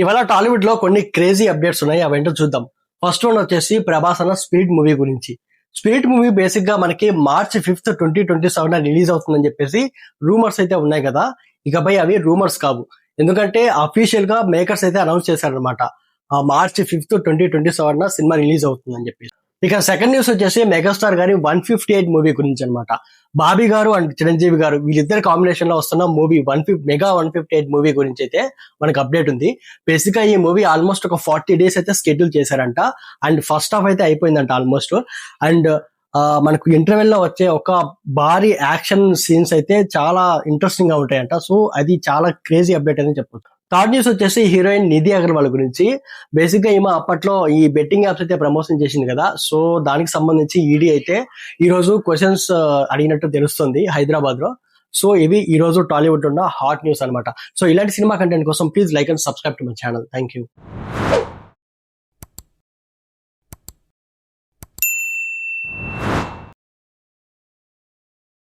ఇవాళ టాలీవుడ్ లో కొన్ని క్రేజీ అప్డేట్స్ ఉన్నాయి, అవేంటో చూద్దాం. ఫస్ట్ వన్ వచ్చేసి ప్రభాస్ అన్న స్పిరిట్ మూవీ గురించి. స్పిరిట్ మూవీ బేసిక్ గా మనకి మార్చ్ 5, 2027 రిలీజ్ అవుతుందని చెప్పేసి రూమర్స్ అయితే ఉన్నాయి కదా. ఇకపై అవి రూమర్స్ కావు, ఎందుకంటే అఫీషియల్ గా మేకర్స్ అయితే అనౌన్స్ చేశారనమాట. మార్చ్ 5, 2027 సినిమా రిలీజ్ అవుతుందని చెప్పి. ఇక సెకండ్ న్యూస్ వచ్చేసి మెగాస్టార్ గారి 158 మూవీ గురించి అనమాట. బాబీ గారు అండ్ చిరంజీవి గారు వీళ్ళిద్దరు కాంబినేషన్ లో వస్తున్న మూవీ మెగా 158 మూవీ గురించి అయితే మనకు అప్డేట్ ఉంది. బేసిక్ గా ఈ మూవీ ఆల్మోస్ట్ ఒక 40 days అయితే స్కెడ్యూల్ చేశారంట. అండ్ ఫస్ట్ హాఫ్ అయితే అయిపోయిందంట ఆల్మోస్ట్. అండ్ మనకు ఇంటర్వెల్ లో వచ్చే ఒక భారీ యాక్షన్ సీన్స్ అయితే చాలా ఇంట్రెస్టింగ్ గా ఉంటాయంట. సో అది చాలా క్రేజీ అప్డేట్ అని చెప్పొచ్చు. థర్డ్ న్యూస్ వచ్చేసి హీరోయిన్ నిధి అగర్వాల్ గురించి. బేసిక్ గా ఈమె అప్పట్లో ఈ బెట్టింగ్ యాప్స్ అయితే ప్రమోషన్ చేసింది కదా. సో దానికి సంబంధించి ఈడీ అయితే ఈ రోజు క్వశ్చన్స్ అడిగినట్టు తెలుస్తుంది హైదరాబాద్ లో. సో ఇవి ఈ రోజు టాలీవుడ్ ఉన్న హాట్ న్యూస్ అనమాట. సో ఇలాంటి సినిమా కంటెంట్ కోసం please like and subscribe to my channel. Thank you.